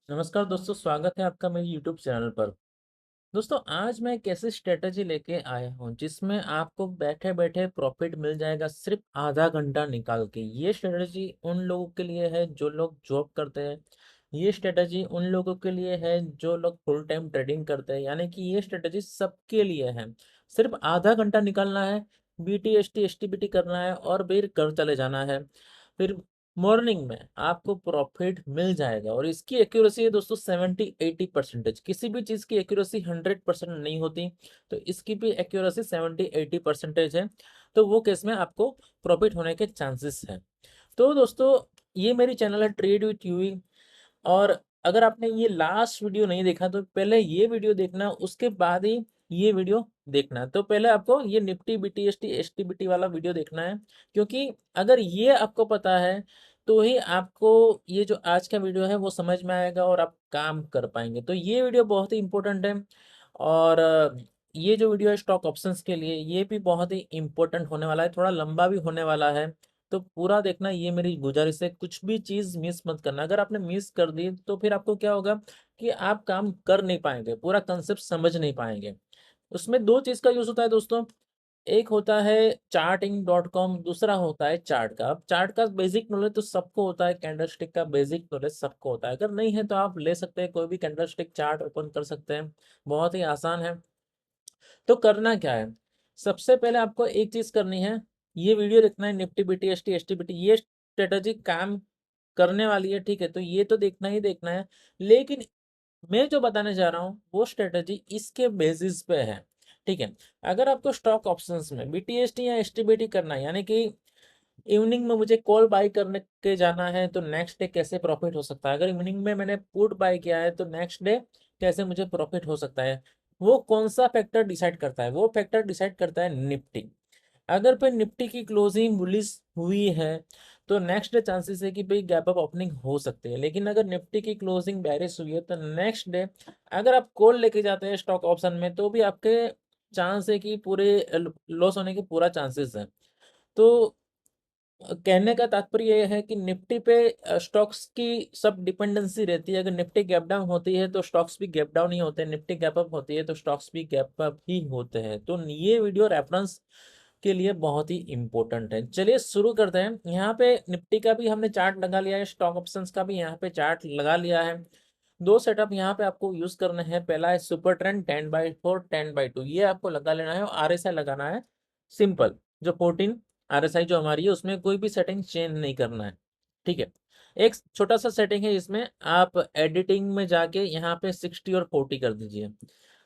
नमस्कार दोस्तों, स्वागत है आपका मेरे यूट्यूब चैनल पर। दोस्तों, आज मैं एक ऐसी स्ट्रेटजी लेके आया हूँ जिसमें आपको बैठे-बैठे प्रॉफ़िट मिल जाएगा सिर्फ़ आधा घंटा निकाल के। ये स्ट्रेटजी उन लोगों के लिए है जो लोग जॉब करते हैं। ये स्ट्रेटजी उन लोगों के लिए है जो लोग फुल टाइम ट्रेडिंग करते हैं। यानी कि ये स्ट्रेटजी सबके लिए है। सिर्फ़ आधा घंटा निकालना है, बीटीएसटी, एसटीबीटी करना है और फिर घर चले जाना है। फिर मॉर्निंग में आपको प्रॉफिट मिल जाएगा और इसकी एक्यूरेसी है दोस्तों 70-80%। किसी भी चीज़ की एक्यूरेसी 100% नहीं होती, तो इसकी भी एक्यूरेसी 70-80% है। तो वो केस में आपको प्रॉफिट होने के चांसेस हैं। तो दोस्तों, ये मेरी चैनल है ट्रेड विथ यूई। और अगर आपने ये लास्ट वीडियो नहीं देखा तो पहले ये वीडियो देखना, उसके बाद ही ये वीडियो देखना। तो पहले आपको ये निफ्टी बीटीएसटी एसटीबीटी वाला वीडियो देखना है, क्योंकि अगर ये आपको पता है तो ही आपको ये जो आज का वीडियो है वो समझ में आएगा और आप काम कर पाएंगे। तो ये वीडियो बहुत ही इंपॉर्टेंट है। और ये जो वीडियो है स्टॉक ऑप्शंस के लिए, ये भी बहुत ही इंपॉर्टेंट होने वाला है, थोड़ा लंबा भी होने वाला है। तो पूरा देखना, ये मेरी गुज़ारिश है, कुछ भी चीज़ मिस मत करना। अगर आपने मिस कर दी तो फिर आपको क्या होगा कि आप काम कर नहीं पाएँगे, पूरा कांसेप्ट समझ नहीं पाएँगे। उसमें 2 चीज़ का यूज़ होता है दोस्तों, एक होता है charting.com, दूसरा होता है चार्ट का। अब चार्ट का बेसिक नॉलेज तो सबको होता है, कैंडलस्टिक का बेसिक नॉलेज सबको होता है। अगर नहीं है तो आप ले सकते हैं, कोई भी कैंडलस्टिक चार्ट ओपन कर सकते हैं, बहुत ही आसान है। तो करना क्या है? सबसे पहले आपको एक चीज़ करनी है, ये वीडियो देखना है निफ्टी बीटीएसटी एसटीबीटी, ये स्ट्रैटेजी काम करने वाली है, ठीक है? तो ये तो देखना ही देखना है। लेकिन मैं जो बताने जा रहा हूँ, वो स्ट्रैटेजी इसके बेसिस पे है, ठीक है? अगर आपको स्टॉक ऑप्शंस में बीटीएसटी या एसटीबीटी करना है, यानी कि इवनिंग में मुझे कॉल बाय करने के जाना है, तो नेक्स्ट डे कैसे प्रॉफिट हो सकता है? अगर इवनिंग में मैंने पुट बाय किया है, तो नेक्स्ट डे कैसे मुझे प्रॉफिट हो सकता है? वो कौन-सा फैक्टर डिसाइड करता है? वो फैक्टर डिसाइड करता है निफ्टी। अगर फिर निफ्टी की क्लोजिंग बुलिश हुई है, तो नेक्स्ट डे चांसेस है कि भई गैप अप ओपनिंग हो सकती है। लेकिन अगर निफ्टी की क्लोजिंग बेयरिश हुई है, तो नेक्स्ट डे अगर आप कॉल लेके जाते हैं स्टॉक ऑप्शन में, तो भी आपके चांस है कि पूरे लॉस होने के पूरा चांसेस हैं। तो कहने का तात्पर्य ये है कि निफ्टी पे स्टॉक्स की सब डिपेंडेंसी रहती है। अगर निफ्टी गैप डाउन होती है तो स्टॉक्स भी गैप डाउन ही होते हैं, निफ्टी गैप अप होती है तो स्टॉक्स भी गैप अप ही होते हैं। तो ये वीडियो रेफरेंस के लिए बहुत ही इम्पोर्टेंट है। चलिए शुरू करते हैं। यहाँ पे निफ्टी का भी हमने चार्ट लगा लिया है, स्टॉक ऑप्शंस का भी यहाँ पे चार्ट लगा लिया है। दो सेटअप यहाँ पे आपको यूज करने हैं। पहला है सुपर ट्रेंड 10/4 10/2, ये आपको लगा लेना है और आरएसआई लगाना है सिंपल। जो 14 आरएसआई जो हमारी है उसमें कोई भी सेटिंग चेंज नहीं करना है, ठीक है। एक छोटा सा सेटिंग है इसमें, आप एडिटिंग में जाके यहाँ पे 60 और 40 कर दीजिए।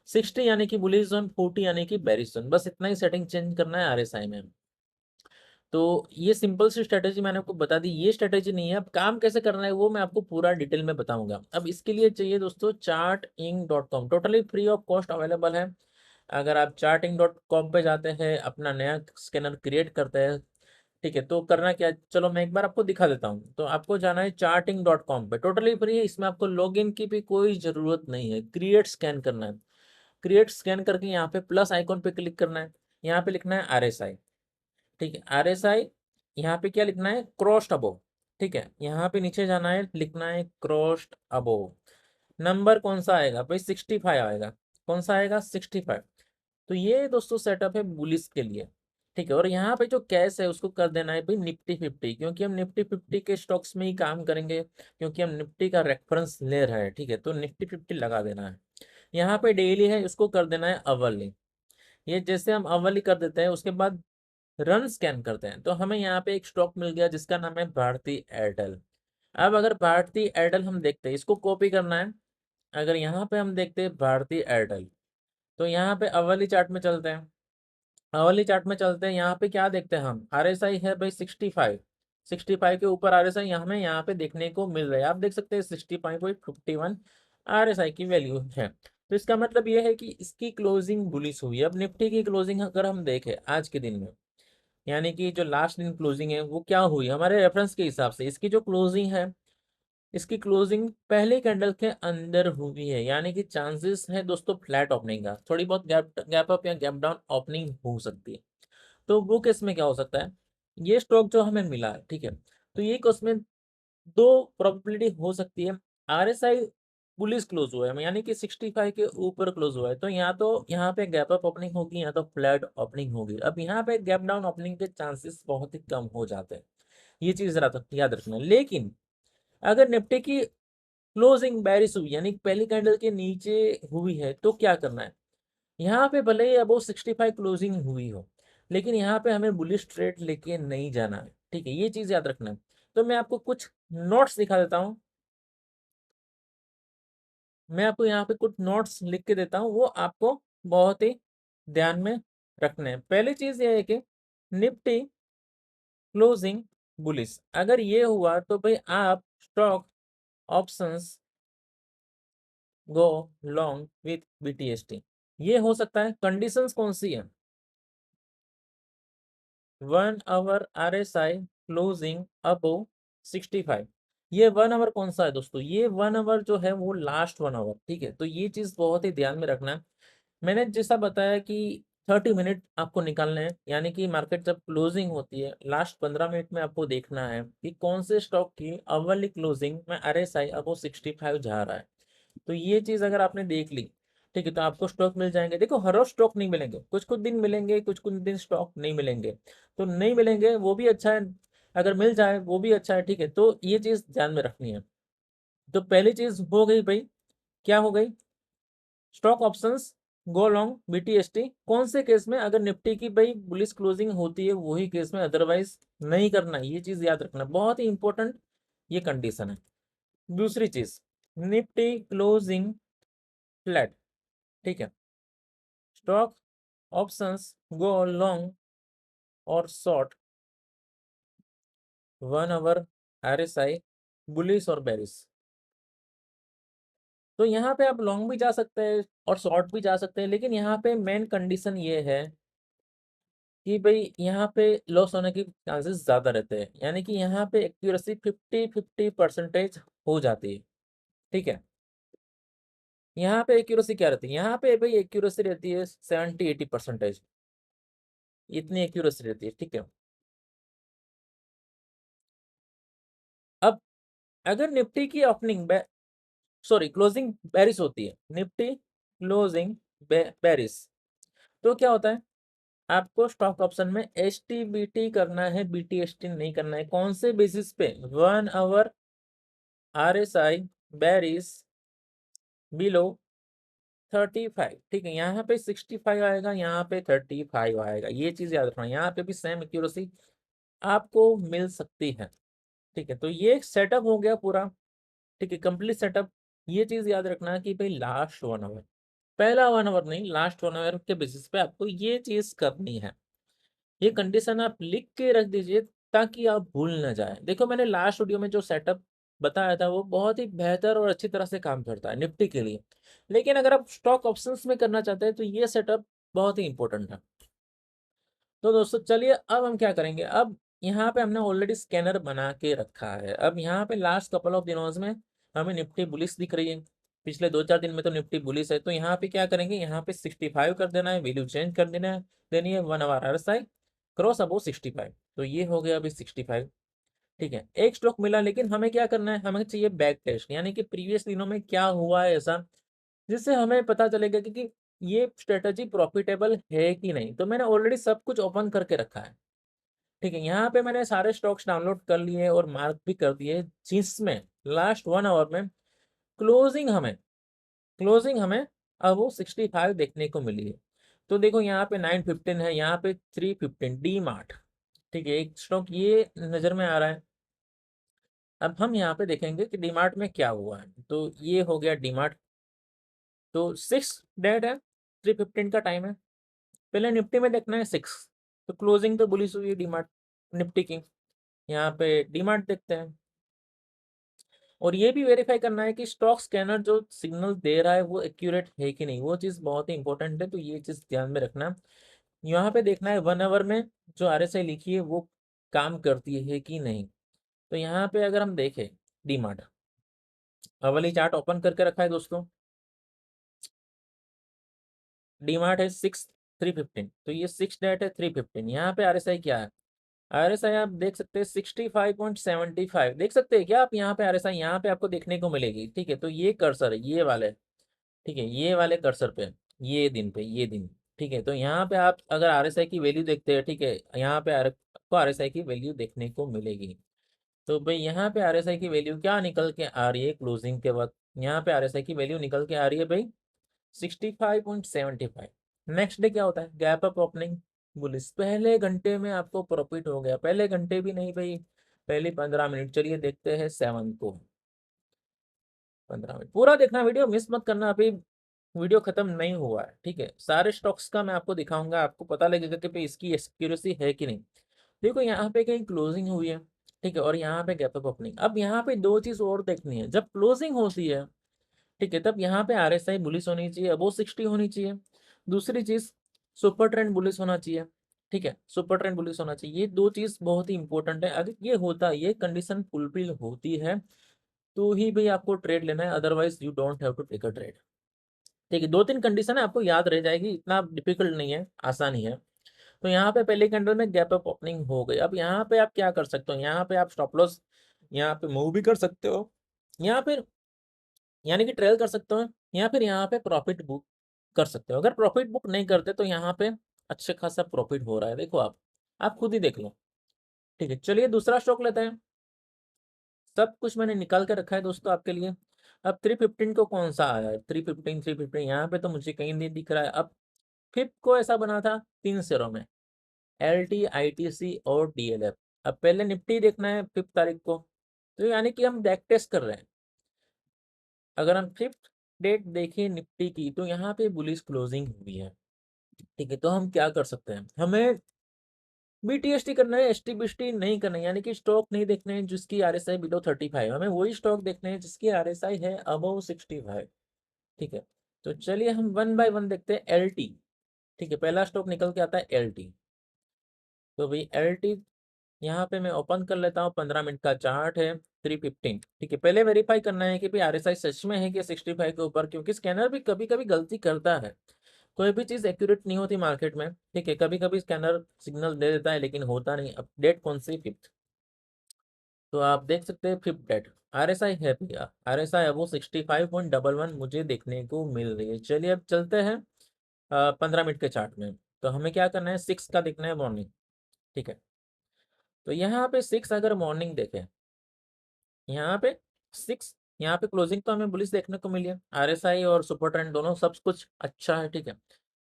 60 यानी कि बुलिश जोन, 40 यानी कि बेरिश जोन, बस इतना ही सेटिंग चेंज करना है आरएसआई में। तो ये सिंपल सी स्ट्रैटेजी मैंने आपको बता दी, ये स्ट्रैटेजी नहीं है। अब काम कैसे करना है वो मैं आपको पूरा डिटेल में बताऊंगा। अब इसके लिए चाहिए दोस्तों charting.com, totally free of cost available है। अगर आप charting.com पे जाते हैं, अपना नया स्कैनर क्रिएट करते हैं, ठीक है, तो करना क्या है, चलो मैं एक बार आपको दिखा देता हूँ। तो आपको जाना है charting.com पे, टोटली फ्री है, इसमें आपको लॉगिन की भी कोई ज़रूरत नहीं है। क्रिएट स्कैन करना है, क्रिएट स्कैन करके यहाँ पे प्लस आइकॉन पे क्लिक करना है, यहाँ पे लिखना है आरएसआई, ठीक है। आरएसआई यहाँ पे क्या लिखना है, क्रॉस्ड अबोव, ठीक है। यहाँ पे नीचे जाना है, लिखना है क्रॉस्ड अबोव। नंबर कौन सा आएगा भाई, 65 आएगा। कौन सा आएगा, 65। तो ये दोस्तों सेटअप है बुलिस के लिए, ठीक है। और यहाँ पे जो कैश है उसको कर देना है भाई निफ्टी 50, क्योंकि हम निफ्टी 50 के स्टॉक्स में ही काम करेंगे, क्योंकि हम निफ्टी का रेफरेंस ले रहे हैं, ठीक है। तो निफ्टी 50 लगा देना है। यहाँ पे डेली है, उसको कर देना है अवर्ली। ये जैसे हम अवर्ली कर देते हैं, उसके बाद रन स्कैन करते हैं, तो हमें यहाँ पे एक स्टॉक मिल गया जिसका नाम है भारती एयरटेल। अब अगर भारती एयरटेल हम देखते हैं, इसको कॉपी करना है। अगर यहाँ पे हम देखते हैं भारती एयरटेल, तो यहाँ पे अवली चार्ट में चलते हैं। अवली चार्ट में चलते हैं, यहाँ पे क्या देखते हैं हम, आरएसआई है भाई 65। 65 के ऊपर आरएसआई हमें यहाँ पे देखने को मिल रहा है। आप देख सकते हैं 65.51 आरएसआई की वैल्यू है। तो इसका मतलब ये है कि इसकी क्लोजिंग बुलिश हुई है। अब निफ्टी की क्लोजिंग अगर हम देखें आज के दिन में, यानी कि जो लास्ट दिन क्लोजिंग है वो क्या हुई हमारे रेफरेंस के हिसाब से, इसकी जो क्लोजिंग है, इसकी क्लोजिंग पहले कैंडल के अंदर हुई है, यानी कि चांसेस है दोस्तों फ्लैट ओपनिंग का, थोड़ी बहुत गैप गैप अप या गैप डाउन ओपनिंग हो सकती है। तो वो केस में क्या हो सकता है, ये स्टॉक जो हमें मिला है, ठीक है, तो ये केस में दो प्रोबेबिलिटी हो सकती है। आरएसआई बुलिश क्लोज हुआ है, यानी कि 65 के ऊपर क्लोज हुआ है, तो यहाँ पे गैप अप ओपनिंग होगी, या तो फ्लैट ओपनिंग होगी। अब यहाँ पे गैप डाउन ओपनिंग के चांसेस बहुत ही कम हो जाते हैं, ये चीज याद रखना। लेकिन अगर निफ्टी की क्लोजिंग बेरिश हुई, यानी पहली कैंडल के नीचे हुई है, तो क्या करना है, यहाँ पे भले ही अबो 65 क्लोजिंग हुई हो, लेकिन यहाँ पे हमें बुलिश ट्रेड लेके नहीं जाना है, ठीक है, ये चीज याद रखना है। तो मैं आपको कुछ नोट्स दिखा देता हूँ, मैं आपको यहाँ पे कुछ नोट्स लिख के देता हूँ, वो आपको बहुत ही ध्यान में रखने हैं। पहली चीज ये है कि निफ्टी क्लोजिंग बुलिश अगर ये हुआ, तो भाई आप stock options go long with BTST, ये हो सकता है। कंडीशंस कौन सी है, 1 आवर RSI क्लोजिंग अबव 65। ये 1 आवर कौन सा है दोस्तों, ये 1 आवर जो है वो लास्ट 1 आवर, ठीक है, तो ये चीज बहुत ही ध्यान में रखना है। मैंने जैसा बताया कि 30 मिनट आपको निकालने हैं, यानी कि मार्केट जब क्लोजिंग होती है लास्ट 15 मिनट में आपको देखना है कि कौन से स्टॉक की अवरली क्लोजिंग में RSI अबव 65 जा रहा है। तो ये चीज अगर आपने देख ली, ठीक है, तो आपको स्टॉक मिल जाएंगे। देखो हर रोज स्टॉक नहीं मिलेंगे, कुछ कुछ दिन मिलेंगे, कुछ कुछ दिन स्टॉक नहीं मिलेंगे, तो नहीं मिलेंगे वो भी अच्छा है, अगर मिल जाए वो भी अच्छा है, ठीक है, तो ये चीज ध्यान में रखनी है। तो पहली चीज हो गई भाई, क्या हो गई, stock options go long BTST, कौन से केस में, अगर निफ्टी की भाई बुलिश क्लोजिंग होती है वही केस में, अदरवाइज नहीं करना, ये चीज याद रखना, बहुत ही इंपॉर्टेंट ये कंडीशन है। दूसरी चीज, निफ्टी क्लोजिंग फ्लैट, ठीक है, स्टॉक ऑप्शंस गो लॉन्ग और शॉर्ट 1 आवर RSI बुलिश और बेरिश, तो यहाँ पे आप लॉन्ग भी जा सकते हैं और शॉर्ट भी जा सकते हैं, लेकिन यहाँ पे मेन कंडीशन ये है कि भाई यहाँ पे लॉस होने की चांसेस ज़्यादा रहते हैं, यानी कि यहाँ पे एक्यूरेसी 50-50% हो जाती है, ठीक है। यहाँ पे एक्यूरेसी क्या रहती है, यहाँ पे भाई एक्यूरेसी रहती है 70-80%, इतनी एक्यूरेसी रहती है, ठीक है। अब अगर निफ्टी की ओपनिंग सॉरी क्लोजिंग बेरिश होती है, निफ्टी क्लोजिंग बेरिश, तो क्या होता है, आपको स्टॉक ऑप्शन में HTBT करना है, BTST नहीं करना है। कौन से बेसिस पे, 1 आवर RSI बेरिश बिलो 35, ठीक है, यहाँ पे 65 आएगा, यहाँ पे 35 आएगा, ये चीज याद रखना, यहाँ पे भी सेम एक्यूरेसी आपको मिल सकती है, ठीक है। तो ये एक सेटअप हो गया पूरा, ठीक है, कंप्लीट सेटअप। ये चीज याद रखना कि भाई लास्ट 1 आवर, पहला 1 आवर नहीं, लास्ट 1 आवर के बेसिस पे आपको ये चीज करनी है। ये कंडीशन आप लिख के रख दीजिए ताकि आप भूल ना जाए। देखो मैंने लास्ट वीडियो में जो सेटअप बताया था वो बहुत ही बेहतर और अच्छी तरह से काम करता है निफ्टी के लिए, लेकिन अगर आप स्टॉक ऑप्शंस में करना चाहते हैं तो ये सेटअप बहुत ही इंपॉर्टेंट है। तो दोस्तों चलिए अब हम क्या करेंगे, अब यहाँ पे हमने ऑलरेडी स्कैनर बना के रखा है। अब यहाँ पे लास्ट कपल ऑफ दिनों में हमें निफ्टी बुलिश दिख रही है, पिछले 2-4 दिन में तो निफ्टी बुलिश है, तो यहाँ पे क्या करेंगे, यहाँ पे 65 कर देना है, वैल्यू चेंज कर देना है, देनी है 1 आवर RSI क्रॉस अबो 65, तो ये हो गया अभी 65, ठीक है। एक स्टॉक मिला, लेकिन हमें क्या करना है, हमें चाहिए बैक टेस्ट, यानी कि प्रीवियस दिनों में क्या हुआ है ऐसा, जिससे हमें पता चलेगा कि ये स्ट्रेटजी प्रॉफिटेबल है कि नहीं। तो मैंने ऑलरेडी सब कुछ ओपन करके रखा है, ठीक है, यहाँ पे मैंने सारे स्टॉक्स डाउनलोड कर लिए और मार्क भी कर दिए, जिसमें लास्ट 1 आवर में क्लोजिंग हमें क्लोजिंग हमें अब वो 65 देखने को मिली है। तो देखो यहाँ पे 915 है, यहाँ पे 315 डी मार्ट, ठीक है, एक स्टॉक ये नज़र में आ रहा है। अब हम यहाँ पे देखेंगे कि डीमार्ट में क्या हुआ है, तो ये हो गया डीमार्ट, तो 6 डेट है, 315 का टाइम है। पहले निफ्टी में देखना है 6, तो क्लोजिंग तो बुलिश हुई है डीमार्ट निफ्टी की, यहाँ पे डीमार्ट देखते हैं। और ये भी वेरीफाई करना है कि स्टॉक स्कैनर जो सिग्नल दे रहा है वो एक्यूरेट है कि नहीं, वो चीज़ बहुत ही इंपॉर्टेंट है, तो ये चीज़ ध्यान में रखना। यहाँ पे देखना है 1 आवर में जो RSI लिखी है वो काम करती है कि नहीं। तो यहाँ पे अगर हम देखें डीमार्ट, अवली चार्ट ओपन करके रखा है दोस्तों, डीमार्ट है 6 315, तो ये 6 डेट है 315, यहाँ पे RSI क्या है, आरएसआई आप देख सकते हैं 65.75, देख सकते हैं क्या आप यहाँ पे आरएसआई यहाँ पे आपको देखने को मिलेगी। ठीक है, तो ये कर्सर है ये वाले, ठीक है, ये वाले कर्सर पे, ये दिन पे, ये दिन। ठीक है, तो यहाँ पे आप अगर आरएसआई की वैल्यू देखते हैं, ठीक है, यहाँ पे आपको आरएसआई की वैल्यू देखने को मिलेगी। तो भाई यहाँ पे आरएसआई की वैल्यू क्या निकल के आ रही है क्लोजिंग के वक्त, यहाँ पे आरएसआई की वैल्यू निकल के आ रही है भाई 65.75। नेक्स्ट डे क्या होता है, गैप अप ओपनिंग बुलिस, पहले घंटे में आपको प्रॉफिट हो गया, पहले घंटे भी नहीं भाई, पहले 15 मिनट। चलिए देखते हैं 7 को, 15 मिनट पूरा देखना, वीडियो मिस मत करना, अभी वीडियो खत्म नहीं हुआ है। ठीक है, सारे स्टॉक्स का मैं आपको दिखाऊंगा, आपको पता लगेगा कि भाई इसकी एक्यूरेसी है कि नहीं। देखो यहाँ पे कहीं क्लोजिंग हुई है, ठीक है, और यहाँ पे गैप अप ओपनिंग। अब यहाँ पे दो चीज और देखनी है, जब क्लोजिंग होती है, ठीक है, तब यहाँ पे आरएसआई बुलिश होनी चाहिए, अबो 60 होनी चाहिए। दूसरी चीज सुपर ट्रेंड बुलिश होना चाहिए। ठीक है, सुपर ट्रेंड बुलिश होना चाहिए, ये दो चीज बहुत ही इंपॉर्टेंट है। अगर ये होता है, ये कंडीशन फुलफिल होती है, तो ही भाई आपको ट्रेड लेना है, otherwise you don't have to take a trade. ठीक है, दो तीन कंडीशन है, आपको याद रह जाएगी, इतना डिफिकल्ट नहीं है, आसान ही है। तो यहाँ पे पहले कैंडल में गैप अप ओपनिंग हो गई। अब यहाँ पे आप क्या कर सकते हो, यहाँ पे आप स्टॉप लॉस यहाँ पे मूव भी कर सकते हो, या फिर यानी कि ट्रेल कर सकते हो, या फिर यहाँ पे प्रॉफिट बुक कर सकते हो। अगर प्रॉफिट बुक नहीं करते तो यहाँ पे अच्छे खासा प्रॉफिट हो रहा है, देखो आप खुद ही देख लो। ठीक है, चलिए दूसरा स्टॉक लेते हैं। सब कुछ मैंने निकाल के रखा है दोस्तों आपके लिए। अब 315 को कौन सा आया है, 315 यहाँ पे तो मुझे कहीं नहीं दिख रहा है। अब फिफ्थ को ऐसा बना था 3 शेयरों में, L T I T C और डीएलएफ। अब पहले निफ्टी देखना है 5 तारीख को, तो यानी कि हम बैक टेस्ट कर रहे हैं। अगर हम फिफ्थ डेट देखें निफ्टी की, तो यहाँ पे बुलिश क्लोजिंग हुई है। ठीक है, तो हम क्या कर सकते हैं, हमें बीटीएसटी करना है, एसटी बीटी नहीं करना है, यानी कि स्टॉक नहीं देखने हैं जिसकी आरएसआई बिलो 35, हमें वही स्टॉक देखने हैं जिसकी आरएसआई है अबव 65। ठीक है, तो चलिए हम वन बाय वन देखते हैं। एल टी, ठीक है, पहला स्टॉक निकल के आता है एल टी। तो भाई एल टी यहाँ पे मैं ओपन कर लेता हूँ, 15 मिनट का चार्ट है, 315। ठीक है, पहले वेरीफाई करना है कि भाई आरएसआई सच में है कि 65 के ऊपर, क्योंकि स्कैनर भी कभी कभी गलती करता है, कोई भी चीज़ एक्यूरेट नहीं होती मार्केट में। ठीक है, कभी कभी स्कैनर सिग्नल दे देता है लेकिन होता नहीं। अब डेट कौन सी, फिफ्थ, तो आप देख सकते हैं फिफ्थ डेट आरएसआई है भैया, आरएसआई अब वो 65.11 मुझे देखने को मिल रही है। चलिए अब चलते हैं 15 मिनट के चार्ट में। तो हमें क्या करना है, 6 का देखना है मॉर्निंग। ठीक है, तो यहाँ पे 6 अगर मॉर्निंग देखें, यहाँ पे 6, यहाँ पे क्लोजिंग तो हमें बुलिश देखने को मिली है, आरएसआई और सुपर ट्रेंड दोनों सब कुछ अच्छा है। ठीक है,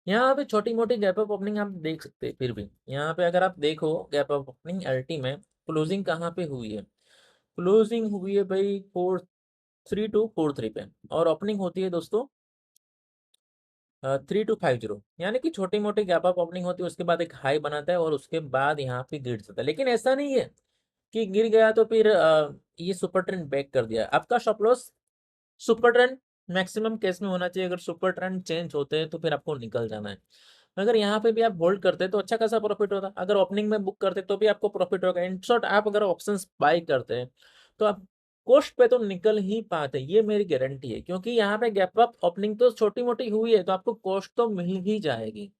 यहाँ पे छोटी मोटी गैप अप ओपनिंग आप देख सकते हैं, फिर भी यहाँ पे अगर आप देखो गैप अप ओपनिंग एलटी में क्लोजिंग कहाँ पे हुई है, क्लोजिंग हुई है भाई 4243 पे, और ओपनिंग होती है दोस्तों 3250, यानी कि छोटी मोटी गैप अप ओपनिंग होती है, उसके बाद एक हाई बनाता है और उसके बाद यहाँ पे गिर जाता है। लेकिन ऐसा नहीं है कि गिर गया तो फिर ये सुपर ट्रेंड बैक कर दिया। आपका stop loss super trend maximum case में होना चाहिए, अगर सुपर ट्रेंड चेंज होते हैं तो फिर आपको निकल जाना है। अगर यहाँ पे भी आप होल्ड करते तो अच्छा खासा प्रॉफिट होता, अगर ओपनिंग में बुक करते तो भी आपको प्रॉफिट होगा। इन शॉर्ट आप अगर ऑप्शंस बाय करते हैं तो आप कोस्ट पे तो निकल ही पाते, ये मेरी गारंटी है, क्योंकि यहाँ पे गैप अप ओपनिंग तो छोटी मोटी हुई है तो आपको कोस्ट तो मिल ही जाएगी।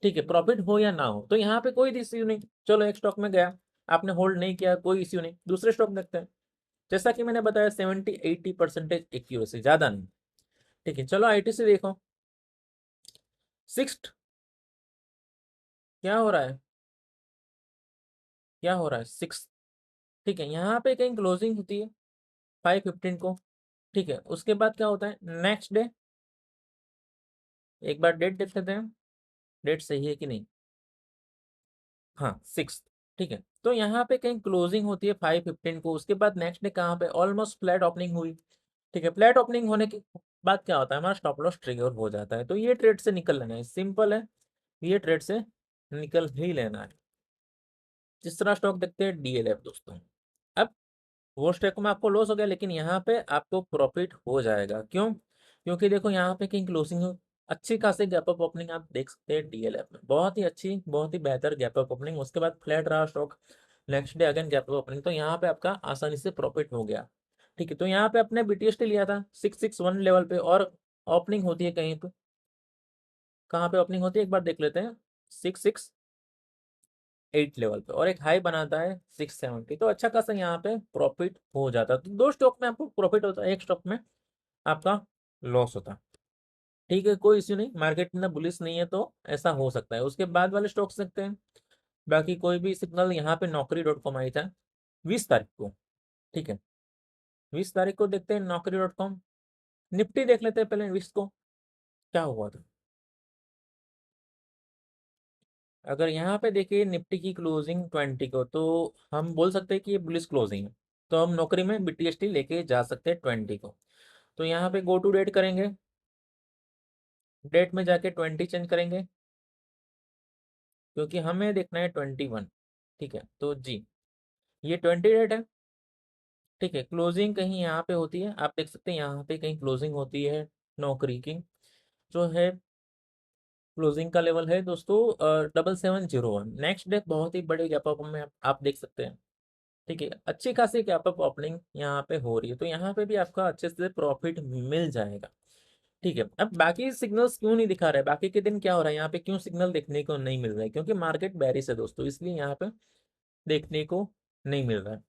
ठीक है, प्रॉफिट हो या ना हो, तो यहाँ पे कोई इश्यू नहीं। चलो एक स्टॉक में गया, आपने होल्ड नहीं किया, कोई इश्यू नहीं, दूसरे स्टॉक देखते हैं। जैसा कि मैंने बताया 70-80% एक्यूरेसी, ज्यादा नहीं। ठीक है, चलो आईटीसी देखो, सिक्स क्या हो रहा है, क्या हो रहा है, सिक्स। ठीक है, यहाँ पे कहीं क्लोजिंग होती है 5:15 को। ठीक है, उसके बाद क्या होता है नेक्स्ट डे, एक बार डेट देख लेते हैं, डेट सही है कि नहीं। हाँ 6। ठीक है, तो यहाँ पे कहीं क्लोजिंग होती है 5:15 को, उसके बाद नेक्स्ट डे कहाँ पे ऑलमोस्ट फ्लैट ओपनिंग हुई। ठीक है, फ्लैट ओपनिंग होने के बाद क्या होता है, हमारा स्टॉप लॉस ट्रिगर हो जाता है, तो ये ट्रेड से निकल लेना है, सिंपल है, ये ट्रेड से निकल ही लेना है। तीसरा स्टॉक देखते हैं डीएलएफ दोस्तों। अब वो स्टॉक में आपको लॉस हो गया, लेकिन यहाँ पे आपको प्रॉफिट हो जाएगा, क्यों, क्योंकि देखो यहाँ पे कहीं क्लोजिंग हो, अच्छी खासी गैप अप ओपनिंग आप देख सकते हैं डीएलएफ में, बहुत ही अच्छी, बहुत ही बेहतर गैप अप ओपनिंग, उसके बाद फ्लैट रहा stock, next day again gap up opening, तो यहाँ पे आपका आसानी से प्रॉफिट हो गया। ठीक है, तो यहाँ पे अपने बीटीएसटी लिया था 661 लेवल पे, और ओपनिंग होती है कहीं पे, कहाँ पे ओपनिंग होती है एक बार देख लेते हैं, 6680 8 लेवल पे और एक हाई बनाता है 670, तो अच्छा खासा यहाँ पे प्रॉफिट हो जाता है। तो 2 स्टॉक में आपको प्रॉफिट होता है, 1 स्टॉक में आपका लॉस होता है। ठीक है, कोई इश्यू नहीं, मार्केट इतना बुलिश नहीं है तो ऐसा हो सकता है। उसके बाद वाले स्टॉक सकते हैं। बाकी कोई भी सिग्नल यहाँ पे नौकरी.com आई था 20 तारीख को। ठीक है, 20 तारीख को देखते हैं नौकरी.com। निफ्टी देख लेते हैं पहले 20 को क्या हुआ था। अगर यहाँ पे देखिए निफ्टी की क्लोजिंग 20 को, तो हम बोल सकते हैं कि ये बुलिश क्लोजिंग है, तो हम नौकरी में BTST लेके जा सकते हैं 20 को। तो यहाँ पे गो टू डेट करेंगे, डेट में जाके 20 चेंज करेंगे क्योंकि हमें देखना है 21। ठीक है, तो जी ये 20 डेट है। ठीक है, क्लोजिंग कहीं यहाँ पे होती है, आप देख सकते हैं यहाँ पे कहीं क्लोजिंग होती है नौकरी की, जो है क्लोजिंग का लेवल है दोस्तों 7701। नेक्स्ट डे बहुत ही बड़े गैप अप में आप देख सकते हैं। ठीक है, अच्छी खासी गैप अप ओपनिंग यहाँ पे हो रही है, तो यहाँ पे भी आपका अच्छे से प्रॉफिट मिल जाएगा। ठीक है, अब बाकी सिग्नल्स क्यों नहीं दिखा रहे, बाकी के दिन क्या हो रहा है यहाँ पे, क्यों सिग्नल देखने को नहीं मिल रहा है, क्योंकि मार्केट बेरिश है दोस्तों, इसलिए यहाँ पे देखने को नहीं मिल रहा है।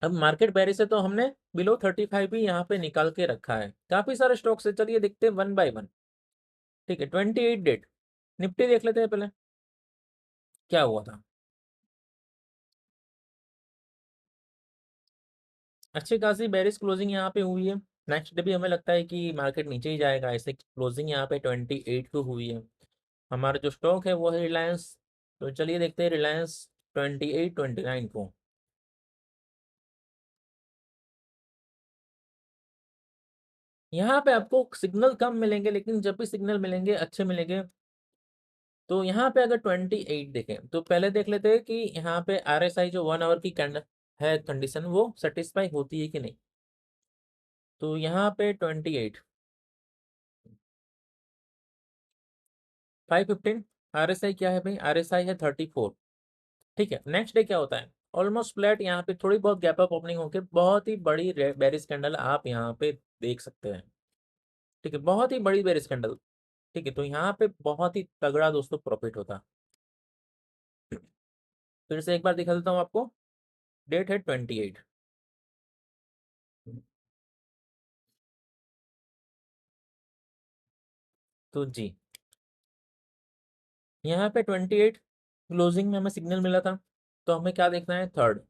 अब मार्केट बेरिश है तो हमने बिलो 35 भी यहाँ पे निकाल के रखा है, काफी सारे स्टॉक्स है, चलिए देखते हैं वन बाय वन। ठीक है, 28 डेट निफ्टी देख लेते हैं पहले क्या हुआ था। अच्छी खासी बेरिश क्लोजिंग यहाँ पे हुई है। नेक्स्ट डे भी हमें लगता है कि मार्केट नीचे ही जाएगा, ऐसे क्लोजिंग यहाँ पे 28 को हुई है। हमारा जो स्टॉक है वो है रिलायंस, तो चलिए देखते हैं रिलायंस 28-29 को। यहाँ पे आपको सिग्नल कम मिलेंगे, लेकिन जब भी सिग्नल मिलेंगे अच्छे मिलेंगे। तो यहाँ पे अगर 28 देखें तो पहले देख लेते हैं कि यहाँ पे RSI जो 1 आवर की कैंडल है कंडीशन वो सेटिस्फाई होती है कि नहीं। तो यहाँ पे 28 515 RSI क्या है भाई, RSI है 34। ठीक है, नेक्स्ट डे क्या होता है, ऑलमोस्ट फ्लैट, यहाँ पे थोड़ी बहुत गैप अप ओपनिंग होकर बहुत ही बड़ी बेरिश कैंडल आप यहाँ पे देख सकते हैं। ठीक है, बहुत ही बड़ी बेरिश कैंडल। ठीक है, तो यहाँ पे बहुत ही तगड़ा दोस्तों प्रॉफिट होता। फिर से एक बार दिखा देता हूँ आपको, डेट है 28। तो जी यहाँ पे 28 क्लोजिंग में हमें सिग्नल मिला था, तो हमें क्या देखना है 3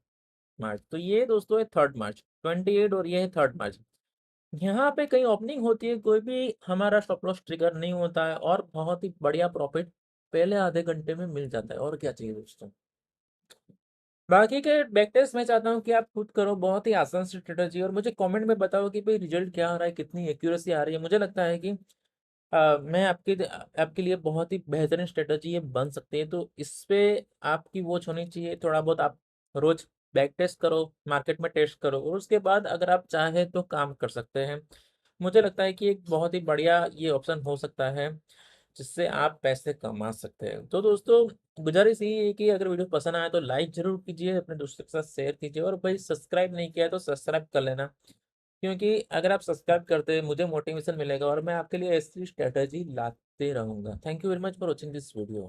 मार्च। तो ये दोस्तों है 3 मार्च 28 और ये है 3 मार्च। यहाँ पे कहीं ओपनिंग होती है, कोई भी हमारा स्टॉप लॉस ट्रिगर नहीं होता है और बहुत ही बढ़िया प्रॉफिट पहले आधे घंटे में मिल जाता है, और क्या चाहिए दोस्तों। बाकी के बैक टेस्ट मैं चाहता हूँ कि आप खुद करो, बहुत ही आसान स्ट्रेटजी, और मुझे कमेंट में बताओ कि भाई रिजल्ट क्या आ रहा है, कितनी एक्यूरेसी आ रही है। मुझे लगता है कि मैं आपके लिए बहुत ही बेहतरीन स्ट्रेटजी ये बन सकती है, तो इस पे आपकी वॉच होनी चाहिए। थोड़ा बहुत आप रोज बैक टेस्ट करो, मार्केट में टेस्ट करो, और उसके बाद अगर आप चाहें तो काम कर सकते हैं। मुझे लगता है कि एक बहुत ही बढ़िया ये ऑप्शन हो सकता है जिससे आप पैसे कमा सकते हैं। तो दोस्तों गुजारिश यही है कि अगर वीडियो पसंद आए तो लाइक जरूर कीजिए, अपने दोस्तों के साथ शेयर कीजिए, और भाई सब्सक्राइब नहीं किया है तो सब्सक्राइब कर लेना, क्योंकि अगर आप सब्सक्राइब करते हैं मुझे मोटिवेशन मिलेगा और मैं आपके लिए ऐसी स्ट्रेटजी लाते रहूंगा। Thank you very much for watching this video.